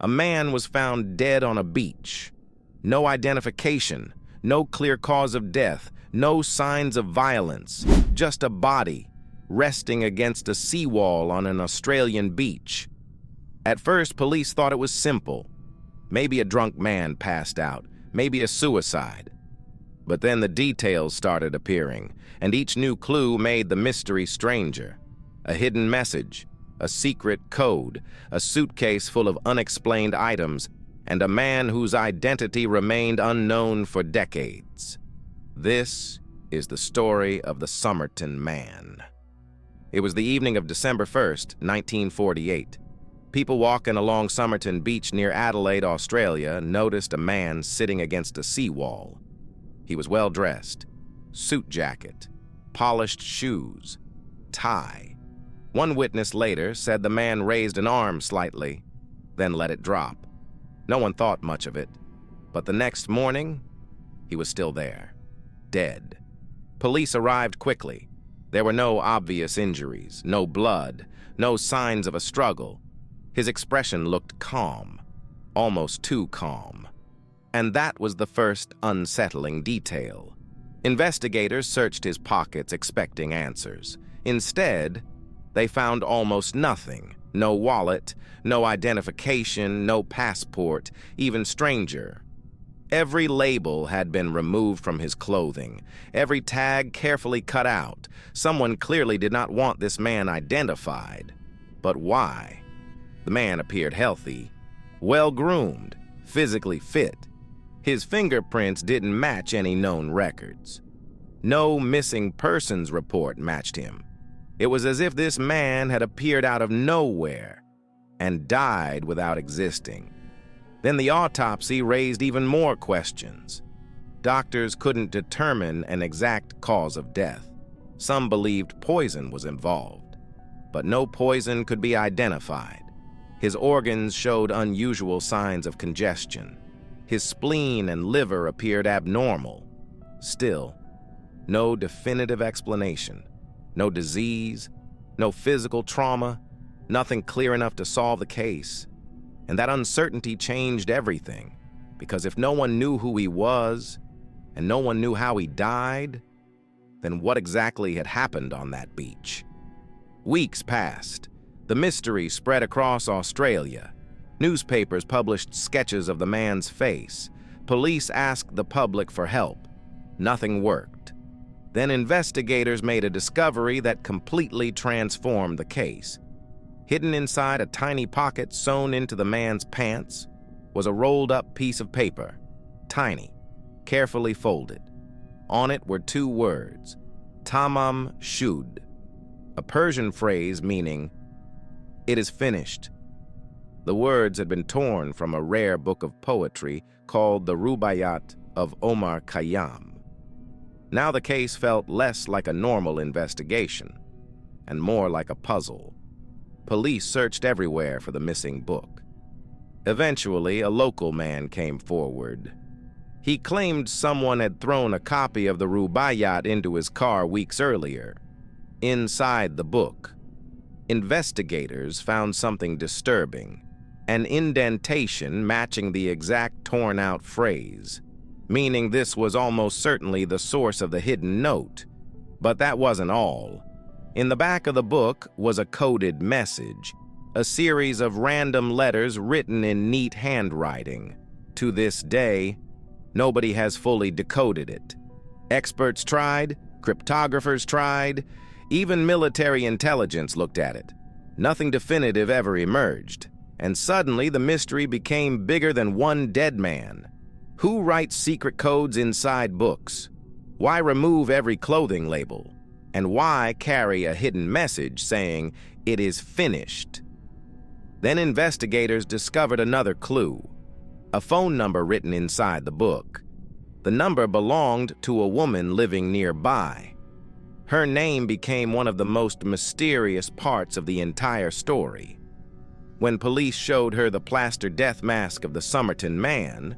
A man was found dead on a beach. No identification, no clear cause of death, no signs of violence, just a body resting against a seawall on an Australian beach. At first, police thought it was simple. Maybe a drunk man passed out, maybe a suicide. But then the details started appearing, and each new clue made the mystery stranger. A hidden message, a secret code, a suitcase full of unexplained items, and a man whose identity remained unknown for decades. This is the story of the Somerton Man. It was the evening of December 1st, 1948. People walking along Somerton Beach near Adelaide, Australia, noticed a man sitting against a seawall. He was well-dressed, suit jacket, polished shoes, tie. One witness later said the man raised an arm slightly, then let it drop. No one thought much of it, but the next morning, he was still there, dead. Police arrived quickly. There were no obvious injuries, no blood, no signs of a struggle. His expression looked calm, almost too calm. And that was the first unsettling detail. Investigators searched his pockets expecting answers. Instead, they found almost nothing. No wallet, no identification, no passport, even stranger. Every label had been removed from his clothing, every tag carefully cut out. Someone clearly did not want this man identified. But why? The man appeared healthy, well-groomed, physically fit. His fingerprints didn't match any known records. No missing persons report matched him. It was as if this man had appeared out of nowhere and died without existing. Then the autopsy raised even more questions. Doctors couldn't determine an exact cause of death. Some believed poison was involved, but no poison could be identified. His organs showed unusual signs of congestion. His spleen and liver appeared abnormal. Still, no definitive explanation. No disease, no physical trauma, nothing clear enough to solve the case. And that uncertainty changed everything, because if no one knew who he was, and no one knew how he died, then what exactly had happened on that beach? Weeks passed. The mystery spread across Australia. Newspapers published sketches of the man's face. Police asked the public for help. Nothing worked. Then investigators made a discovery that completely transformed the case. Hidden inside a tiny pocket sewn into the man's pants was a rolled-up piece of paper, tiny, carefully folded. On it were two words, Tamám Shud, a Persian phrase meaning, "It is finished." The words had been torn from a rare book of poetry called the Rubaiyat of Omar Khayyam. Now the case felt less like a normal investigation and more like a puzzle. Police searched everywhere for the missing book. Eventually, a local man came forward. He claimed someone had thrown a copy of the Rubaiyat into his car weeks earlier. Inside the book, investigators found something disturbing, an indentation matching the exact torn-out phrase, meaning this was almost certainly the source of the hidden note. But that wasn't all. In the back of the book was a coded message, a series of random letters written in neat handwriting. To this day, nobody has fully decoded it. Experts tried, cryptographers tried, even military intelligence looked at it. Nothing definitive ever emerged, and suddenly the mystery became bigger than one dead man. Who writes secret codes inside books? Why remove every clothing label? And why carry a hidden message saying, "It is finished"? Then investigators discovered another clue, a phone number written inside the book. The number belonged to a woman living nearby. Her name became one of the most mysterious parts of the entire story. When police showed her the plaster death mask of the Somerton Man,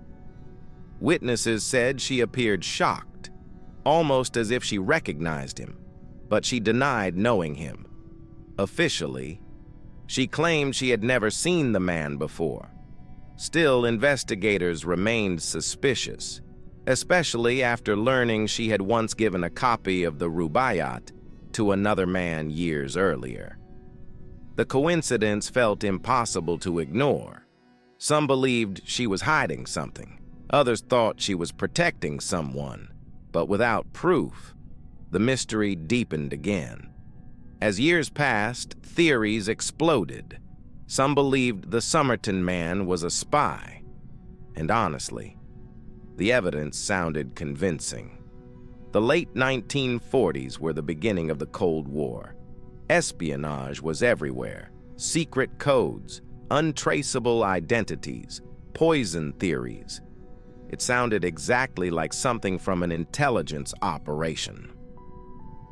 witnesses said she appeared shocked, almost as if she recognized him, but she denied knowing him. Officially, she claimed she had never seen the man before, Still, investigators remained suspicious, especially after learning she had once given a copy of the Rubaiyat to another man years earlier. The coincidence felt impossible to ignore. Some believed she was hiding something. Others thought she was protecting someone. But without proof, the mystery deepened again. As years passed, theories exploded. Some believed the Somerton Man was a spy. And honestly, the evidence sounded convincing. The late 1940s were the beginning of the Cold War. Espionage was everywhere. Secret codes, untraceable identities, poison theories. It sounded exactly like something from an intelligence operation.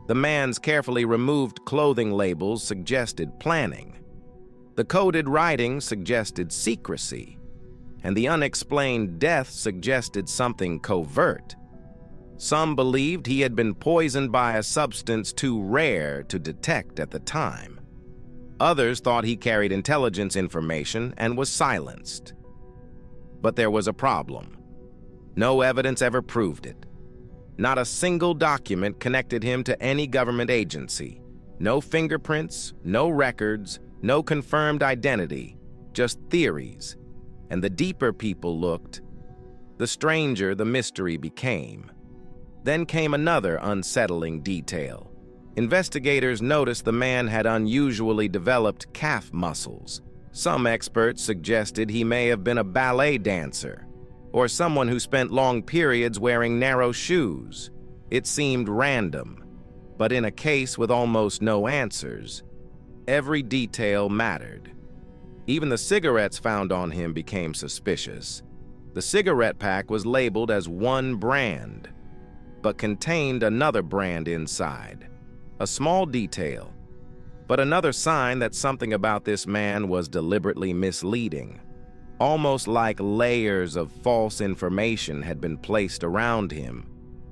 The man's carefully removed clothing labels suggested planning. The coded writing suggested secrecy, and the unexplained death suggested something covert. Some believed he had been poisoned by a substance too rare to detect at the time. Others thought he carried intelligence information and was silenced. But there was a problem. No evidence ever proved it. Not a single document connected him to any government agency. No fingerprints, no records, no confirmed identity, just theories. And the deeper people looked, the stranger the mystery became. Then came another unsettling detail. Investigators noticed the man had unusually developed calf muscles. Some experts suggested he may have been a ballet dancer, or someone who spent long periods wearing narrow shoes. It seemed random, but in a case with almost no answers, every detail mattered. Even the cigarettes found on him became suspicious. The cigarette pack was labeled as one brand, but contained another brand inside. A small detail, but another sign that something about this man was deliberately misleading. Almost like layers of false information had been placed around him.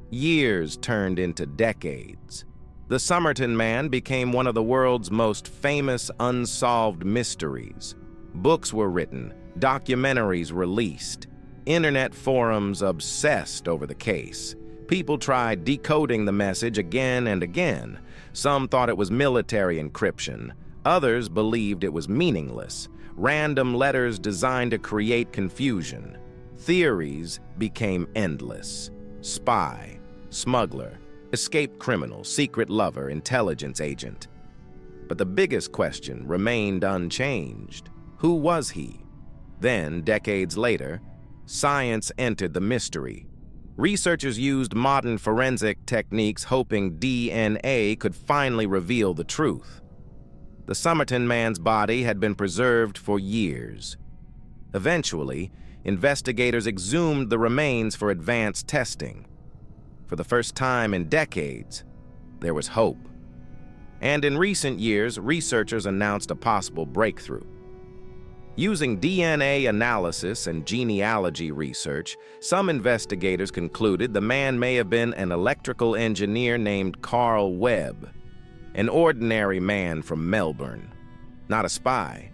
Years turned into decades. The Somerton Man became one of the world's most famous unsolved mysteries. Books were written, documentaries released, internet forums obsessed over the case. People tried decoding the message again and again. Some thought it was military encryption. Others believed it was meaningless. Random letters designed to create confusion. Theories became endless. Spy, smuggler, escaped criminal, secret lover, intelligence agent. But the biggest question remained unchanged. Who was he? Then, decades later, science entered the mystery. Researchers used modern forensic techniques hoping DNA could finally reveal the truth. The Somerton Man's body had been preserved for years. Eventually, investigators exhumed the remains for advanced testing. For the first time in decades, there was hope. And in recent years, researchers announced a possible breakthrough. Using DNA analysis and genealogy research, some investigators concluded the man may have been an electrical engineer named Carl Webb, an ordinary man from Melbourne. Not a spy,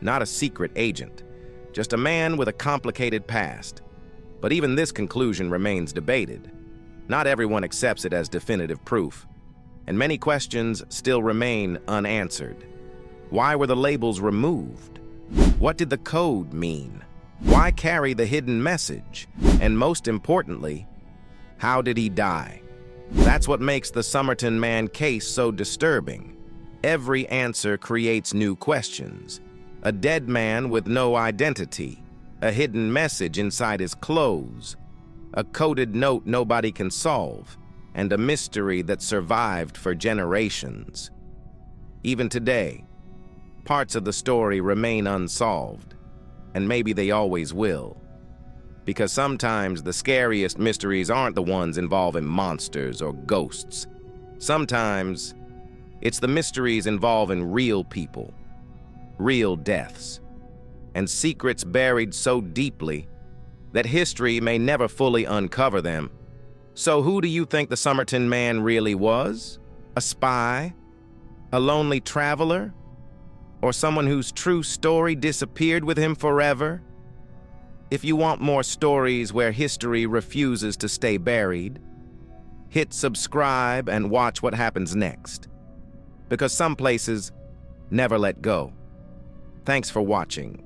not a secret agent, just a man with a complicated past. But even this conclusion remains debated. Not everyone accepts it as definitive proof, and many questions still remain unanswered. Why were the labels removed? What did the code mean? Why carry the hidden message? And most importantly, how did he die? That's what makes the Somerton Man case so disturbing. Every answer creates new questions. A dead man with no identity, a hidden message inside his clothes, a coded note nobody can solve, and a mystery that survived for generations. Even today, parts of the story remain unsolved, and maybe they always will. Because sometimes the scariest mysteries aren't the ones involving monsters or ghosts. Sometimes it's the mysteries involving real people, real deaths, and secrets buried so deeply that history may never fully uncover them. So who do you think the Somerton Man really was? A spy? A lonely traveler? Or someone whose true story disappeared with him forever? If you want more stories where history refuses to stay buried, hit subscribe and watch what happens next. Because some places never let go. Thanks for watching.